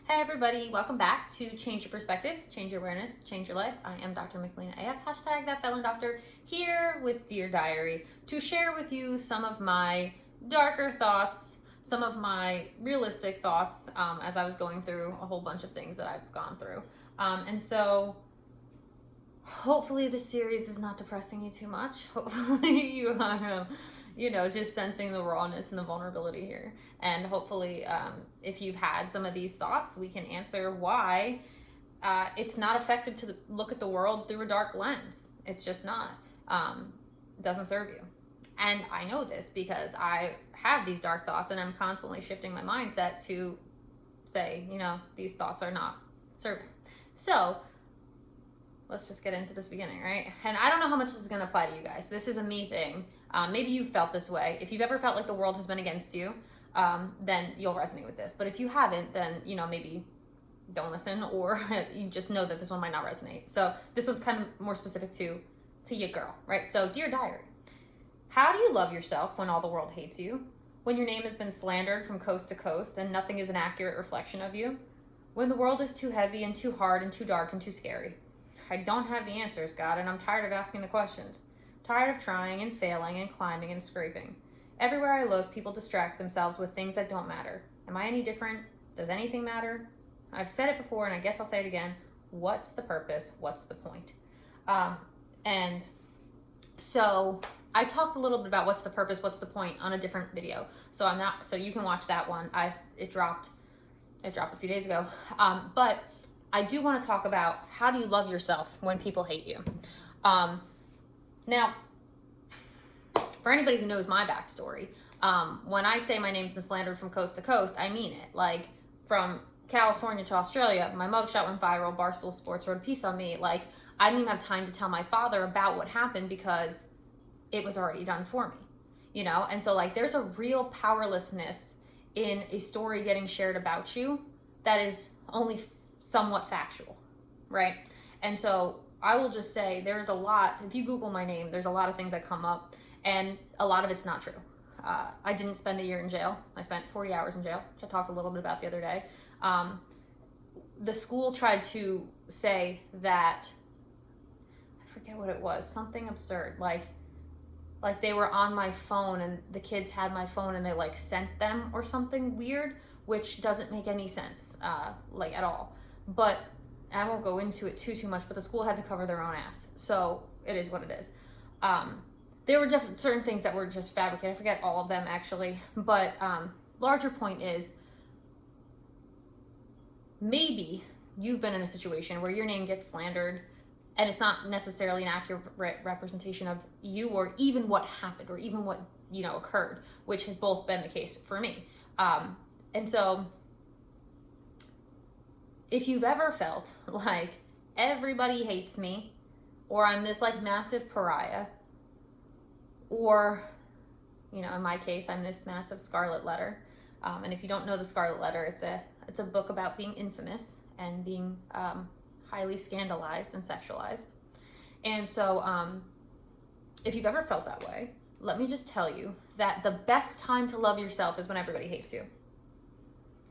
Hey everybody, welcome back to Change Your Perspective, Change Your Awareness, Change Your Life. I am Dr. Michelina AF, hashtag that felon doctor, here with Dear Diary to share with you some of my darker thoughts, some of my realistic thoughts as I was going through a whole bunch of things that I've gone through. And so hopefully this series is not depressing you too much. Hopefully you are, just sensing the rawness and the vulnerability here. And hopefully, if you've had some of these thoughts, we can answer why it's not effective to look at the world through a dark lens. It's just not. It doesn't serve you. And I know this because I have these dark thoughts and I'm constantly shifting my mindset to say, these thoughts are not serving. So let's just get into this beginning, right? And I don't know how much this is going to apply to you guys. This is a me thing. Maybe you've felt this way. If you've ever felt like the world has been against you, then you'll resonate with this. But if you haven't, then, maybe don't listen, or you just know that this one might not resonate. So this one's kind of more specific to you, girl, right? So, Dear Diary, how do you love yourself when all the world hates you? When your name has been slandered from coast to coast and nothing is an accurate reflection of you? When the world is too heavy and too hard and too dark and too scary? I don't have the answers, God, and I'm tired of asking the questions. Tired of trying and failing and climbing and scraping. Everywhere I look, people distract themselves with things that don't matter. Am I any different? Does anything matter? I've said it before, and I guess I'll say it again. What's the purpose? What's the point? And so I talked a little bit about what's the purpose, what's the point on a different video. So you can watch that one. It dropped a few days ago. But I do want to talk about how do you love yourself when people hate you. Now, for anybody who knows my backstory, when I say my name's been slandered from coast to coast, I mean it. Like, from California to Australia, my mugshot went viral, Barstool Sports wrote a piece on me. Like, I didn't even have time to tell my father about what happened because it was already done for me, And so, like, there's a real powerlessness in a story getting shared about you that is only somewhat factual, right? And so I will just say there's a lot, if you Google my name, there's a lot of things that come up, and a lot of it's not true. I didn't spend a year in jail. I spent 40 hours in jail, which I talked a little bit about the other day. The school tried to say that, I forget what it was, something absurd, like they were on my phone and the kids had my phone and they like sent them or something weird, which doesn't make any sense, like at all. But I won't go into it too much, but the school had to cover their own ass. So it is what it is. There were certain things that were just fabricated. I forget all of them actually. But larger point is, maybe you've been in a situation where your name gets slandered and it's not necessarily an accurate representation of you or even what happened or even what, occurred, which has both been the case for me. And so if you've ever felt like everybody hates me, or I'm this like massive pariah, or, in my case, I'm this massive scarlet letter. And if you don't know the Scarlet Letter, it's a book about being infamous and being highly scandalized and sexualized. And so if you've ever felt that way, let me just tell you that the best time to love yourself is when everybody hates you.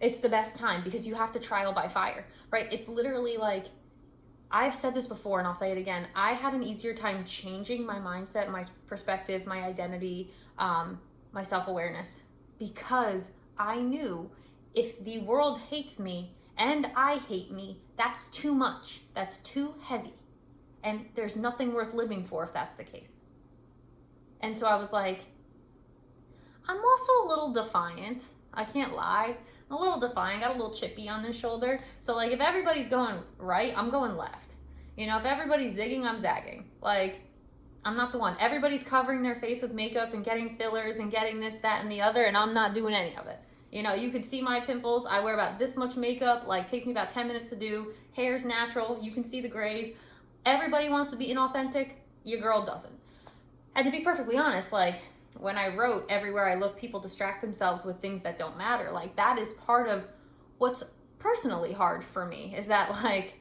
It's the best time because you have to trial by fire, right? It's literally like, I've said this before and I'll say it again. I had an easier time changing my mindset, my perspective, my identity, my self-awareness, because I knew if the world hates me and I hate me, that's too much. That's too heavy. And there's nothing worth living for if that's the case. And so I was like, I'm also a little defiant. I can't lie. I'm a little defiant, got a little chippy on this shoulder. So like if everybody's going right, I'm going left. If everybody's zigging, I'm zagging. Like, I'm not the one. Everybody's covering their face with makeup and getting fillers and getting this, that, and the other, and I'm not doing any of it. You could see my pimples. I wear about this much makeup, like takes me about 10 minutes to do. Hair's natural. You can see the grays. Everybody wants to be inauthentic. Your girl doesn't. And to be perfectly honest, like, when I wrote everywhere I look, people distract themselves with things that don't matter. Like, that is part of what's personally hard for me, is that like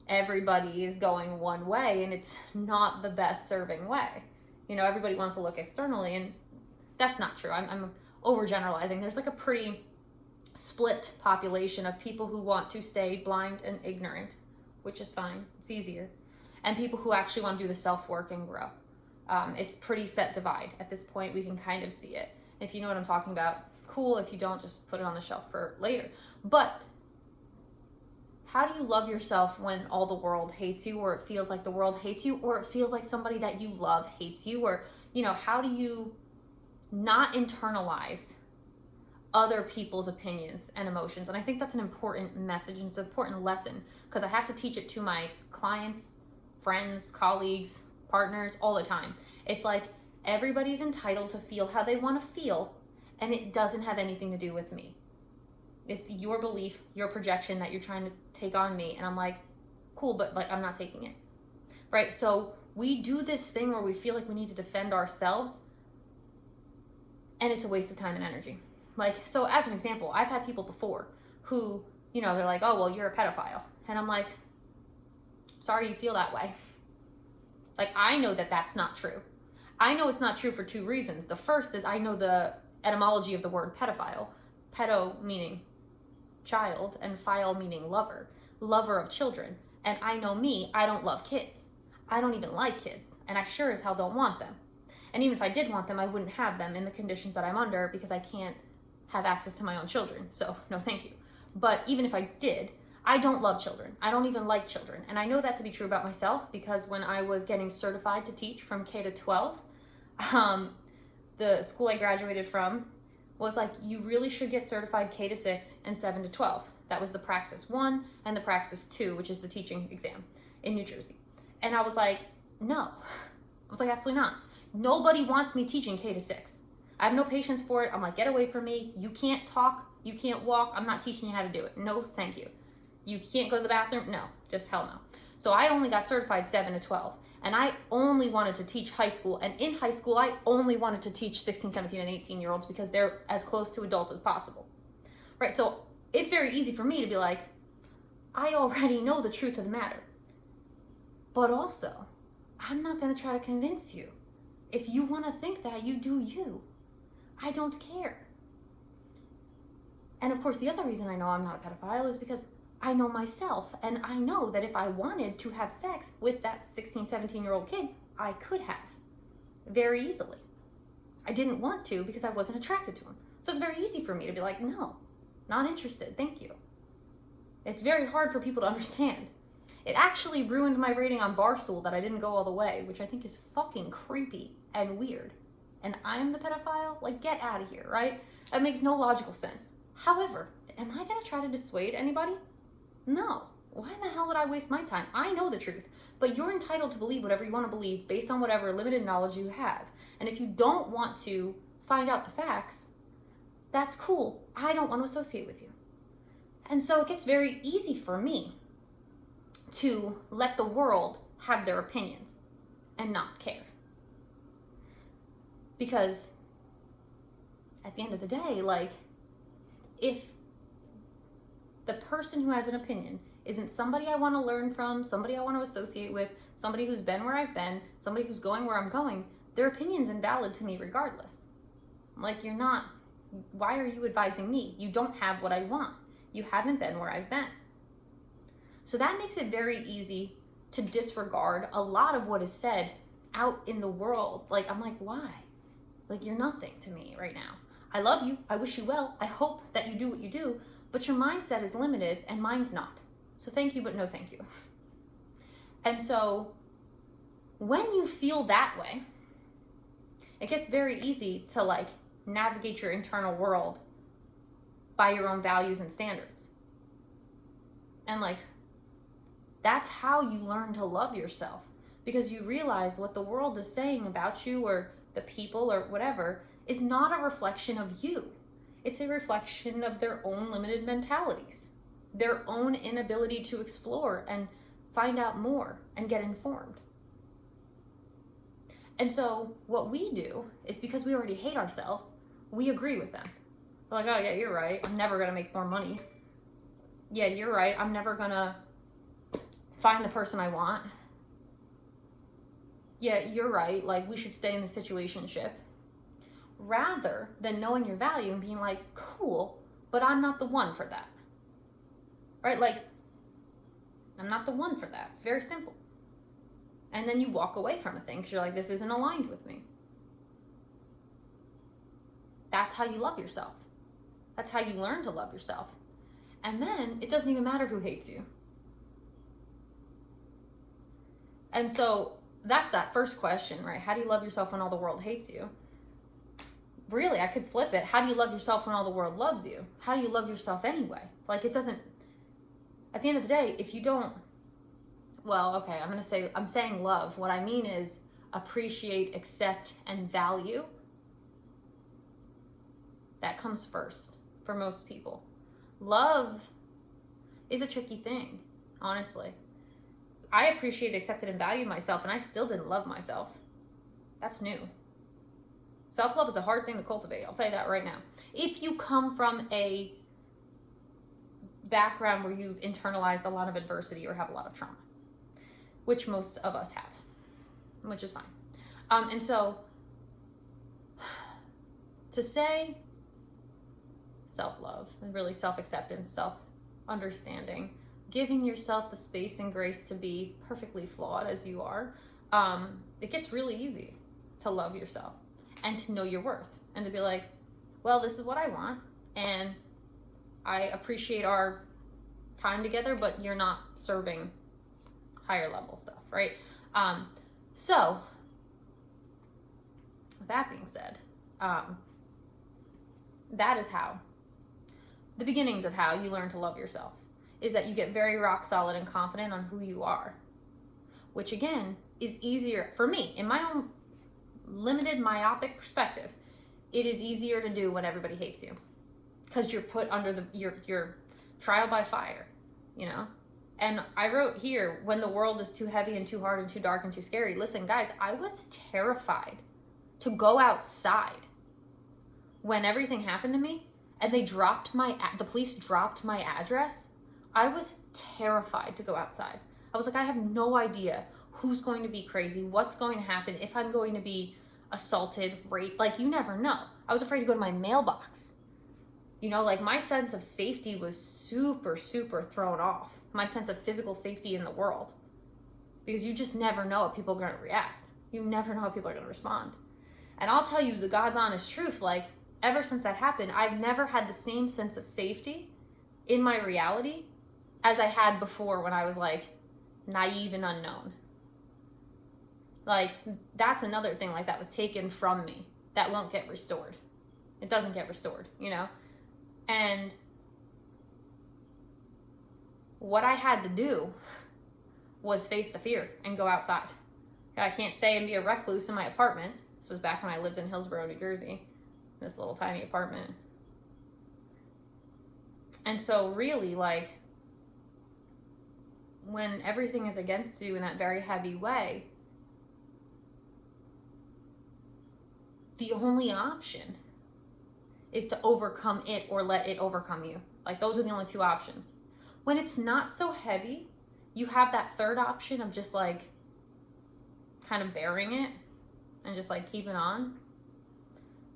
everybody is going one way and it's not the best serving way. Everybody wants to look externally, and that's not true. I'm overgeneralizing. There's like a pretty split population of people who want to stay blind and ignorant, which is fine, it's easier, and people who actually want to do the self-work and grow. It's pretty set divide. At this point, we can kind of see it. If you know what I'm talking about, cool. If you don't, just put it on the shelf for later. But how do you love yourself when all the world hates you, or it feels like the world hates you, or it feels like somebody that you love hates you? Or, how do you not internalize other people's opinions and emotions? And I think that's an important message, and it's an important lesson, because I have to teach it to my clients, friends, colleagues, partners all the time. It's like everybody's entitled to feel how they want to feel, and it doesn't have anything to do with me. It's your belief, your projection that you're trying to take on me. And I'm like, cool, but I'm not taking it. Right? So we do this thing where we feel like we need to defend ourselves, and it's a waste of time and energy. So as an example, I've had people before who, they're like, oh, well, you're a pedophile. And I'm like, sorry you feel that way. I know that that's not true. I know it's not true for two reasons. The first is I know the etymology of the word pedophile. Pedo meaning child, and phile meaning lover of children. And I know me, I don't love kids. I don't even like kids, and I sure as hell don't want them. And even if I did want them, I wouldn't have them in the conditions that I'm under, because I can't have access to my own children. So no thank you. But even if I did, I don't love children. I don't even like children. And I know that to be true about myself, because when I was getting certified to teach from K to 12, the school I graduated from was like, you really should get certified K to 6 and 7 to 12. That was the Praxis 1 and the Praxis 2, which is the teaching exam in New Jersey. And I was like, no. I was like, absolutely not. Nobody wants me teaching K to 6. I have no patience for it. I'm like, get away from me. You can't talk. You can't walk. I'm not teaching you how to do it. No, thank you. You can't go to the bathroom. No, just hell no. So I only got certified 7 to 12. And I only wanted to teach high school. And in high school, I only wanted to teach 16, 17, and 18-year-olds, because they're as close to adults as possible. Right? So it's very easy for me to be like, I already know the truth of the matter. But also, I'm not going to try to convince you. If you want to think that, you do you. I don't care. And of course, the other reason I know I'm not a pedophile is because I know myself, and I know that if I wanted to have sex with that 16, 17-year-old kid, I could have very easily. I didn't want to because I wasn't attracted to him. So it's very easy for me to be like, no, not interested, thank you. It's very hard for people to understand. It actually ruined my rating on Barstool that I didn't go all the way, which I think is fucking creepy and weird. And I'm the pedophile? Get out of here, right? That makes no logical sense. However, am I going to try to dissuade anybody? No. Why in the hell would I waste my time? I know the truth, but you're entitled to believe whatever you want to believe based on whatever limited knowledge you have. And if you don't want to find out the facts, that's cool. I don't want to associate with you. And so it gets very easy for me to let the world have their opinions and not care. Because at the end of the day, if the person who has an opinion isn't somebody I want to learn from, somebody I want to associate with, somebody who's been where I've been, somebody who's going where I'm going, their opinion's invalid to me regardless. You're not, why are you advising me? You don't have what I want. You haven't been where I've been. So that makes it very easy to disregard a lot of what is said out in the world. I'm like, why? You're nothing to me right now. I love you. I wish you well. I hope that you do what you do, but your mindset is limited and mine's not. So thank you, but no thank you. And so when you feel that way, it gets very easy to navigate your internal world by your own values and standards. And that's how you learn to love yourself, because you realize what the world is saying about you, or the people or whatever, is not a reflection of you. It's a reflection of their own limited mentalities, their own inability to explore and find out more and get informed. And so what we do is, because we already hate ourselves, we agree with them. We're like, oh yeah, you're right. I'm never going to make more money. Yeah, you're right. I'm never going to find the person I want. Yeah, you're right. We should stay in the situationship. Rather than knowing your value and being like, cool, but I'm not the one for that. Right? Like, I'm not the one for that. It's very simple. And then you walk away from a thing because you're like, this isn't aligned with me. That's how you love yourself. That's how you learn to love yourself. And then it doesn't even matter who hates you. And so that's that first question, right? How do you love yourself when all the world hates you? Really, I could flip it. How do you love yourself when all the world loves you? How do you love yourself anyway? Like, it doesn't, at the end of the day, if you don't, well, okay, I'm saying love. What I mean is appreciate, accept, and value. That comes first for most people. Love is a tricky thing, honestly. I appreciated, accepted, and valued myself, and I still didn't love myself. That's new. Self-love is a hard thing to cultivate. I'll tell you that right now. If you come from a background where you've internalized a lot of adversity or have a lot of trauma, which most of us have, which is fine. And so to say self-love, and really self-acceptance, self-understanding, giving yourself the space and grace to be perfectly flawed as you are, it gets really easy to love yourself and to know your worth and to be like, well, this is what I want and I appreciate our time together, but you're not serving higher level stuff, right? So with that being said, that is how the beginnings of how you learn to love yourself, is that you get very rock solid and confident on who you are, which again is easier for me in my own limited myopic perspective. It is easier to do when everybody hates you because you're put under your trial by fire, you know? And I wrote here, when the world is too heavy and too hard and too dark and too scary. Listen, guys, I was terrified to go outside when everything happened to me and the police dropped my address. I was terrified to go outside. I was like, I have no idea who's going to be crazy, what's going to happen, if I'm going to be assaulted, raped. Like, you never know. I was afraid to go to my mailbox. You know, like, my sense of safety was super, super thrown off. My sense of physical safety in the world. Because you just never know how people are going to react. You never know how people are going to respond. And I'll tell you the God's honest truth, like, ever since that happened, I've never had the same sense of safety in my reality as I had before when I was, like, naive and unknown. Like, that's another thing, like, that was taken from me. That won't get restored. It doesn't get restored, you know? And what I had to do was face the fear and go outside. I can't stay and be a recluse in my apartment. This was back when I lived in Hillsborough, New Jersey. This little tiny apartment. And so really, like, when everything is against you in that very heavy way, the only option is to overcome it or let it overcome you. Like, those are the only two options. When it's not so heavy, you have that third option of just, like, kind of bearing it and just, like, keeping on.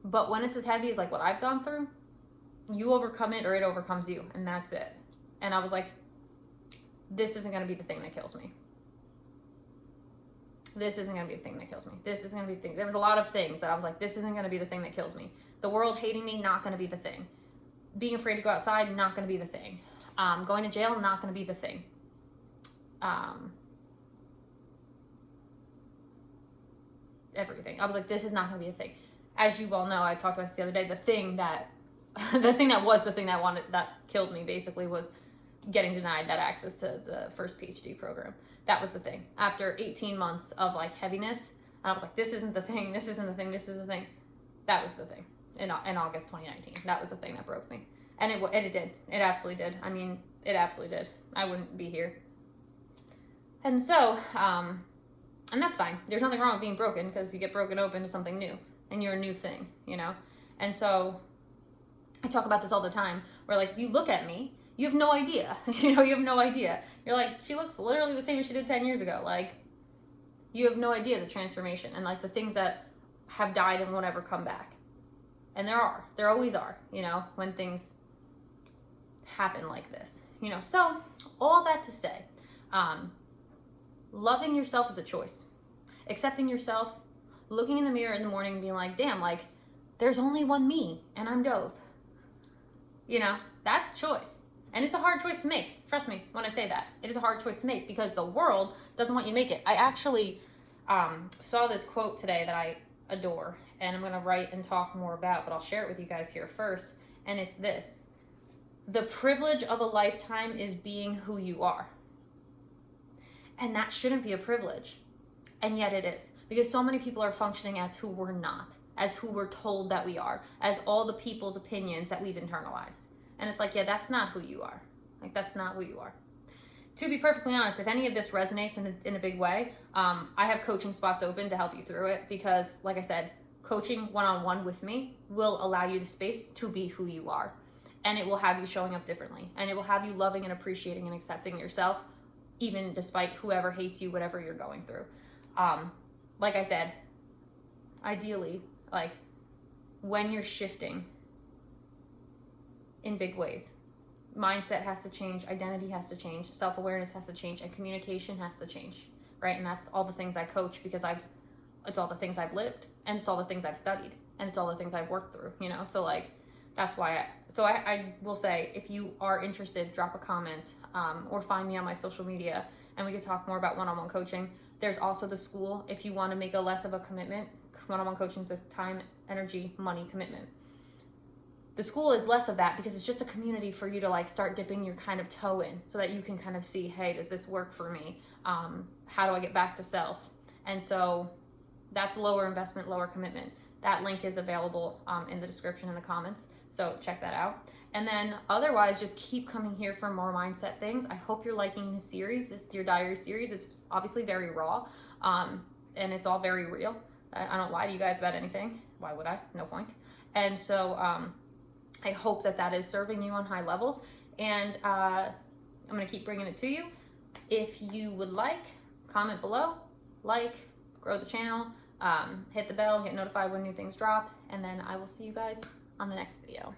But when it's as heavy as, like, what I've gone through, you overcome it or it overcomes you, and that's it. And I was like, this isn't going to be the thing that kills me. This isn't going to be the thing that kills me. This isn't going to be the thing. There was a lot of things that I was like, this isn't going to be the thing that kills me. The world hating me, not going to be the thing. Being afraid to go outside, not going to be the thing. Going to jail, not going to be the thing. Everything. I was like, this is not going to be the thing. As you well know, I talked about this the other day, the thing that killed me basically was getting denied that access to the first PhD program. That was the thing. After 18 months of, like, heaviness, and I was like, this isn't the thing, this isn't the thing, this is the thing. That was the thing in August 2019. That was the thing that broke me. And it did. It absolutely did. I mean, it absolutely did. I wouldn't be here. And so, and that's fine. There's nothing wrong with being broken because you get broken open to something new and you're a new thing, you know? And so I talk about this all the time where, like, if you look at me, you have no idea. You know, you have no idea. You're like, she looks literally the same as she did 10 years ago. Like, you have no idea the transformation and, like, the things that have died and won't ever come back. And there always are, you know, when things happen like this, you know? So all that to say, loving yourself is a choice. Accepting yourself, looking in the mirror in the morning and being like, damn, like there's only one me and I'm dope. You know, that's choice. And it's a hard choice to make. Trust me when I say that. It is a hard choice to make because the world doesn't want you to make it. I actually saw this quote today that I adore, and I'm going to write and talk more about, but I'll share it with you guys here first. And it's this: the privilege of a lifetime is being who you are. And that shouldn't be a privilege. And yet it is, because so many people are functioning as who we're not, as who we're told that we are, as all the people's opinions that we've internalized. And it's like, yeah, that's not who you are. Like, that's not who you are. To be perfectly honest, if any of this resonates in a big way, I have coaching spots open to help you through it because, like I said, coaching one-on-one with me will allow you the space to be who you are. And it will have you showing up differently. And it will have you loving and appreciating and accepting yourself, even despite whoever hates you, whatever you're going through. Like I said, ideally, like when you're shifting in big ways, mindset has to change, identity has to change, self-awareness has to change, and communication has to change, right? And that's all the things I coach because it's all the things I've lived, and it's all the things I've studied, and it's all the things I've worked through, you know? So like, that's why I will say, if you are interested, drop a comment, or find me on my social media and we could talk more about one-on-one coaching. There's also the school if you want to make a less of a commitment. One-on-one coaching is a time, energy, money commitment. The school is less of that because it's just a community for you to like start dipping your kind of toe in so that you can kind of see, hey, does this work for me? How do I get back to self? And so that's lower investment, lower commitment. That link is available in the description in the comments. So check that out. And then otherwise, just keep coming here for more mindset things. I hope you're liking this series, this Dear Diary series. It's obviously very raw and it's all very real. I don't lie to you guys about anything. Why would I? No point. And so I hope that is serving you on high levels. And I'm going to keep bringing it to you. If you would like, comment below, like, grow the channel, hit the bell, get notified when new things drop. And then I will see you guys on the next video.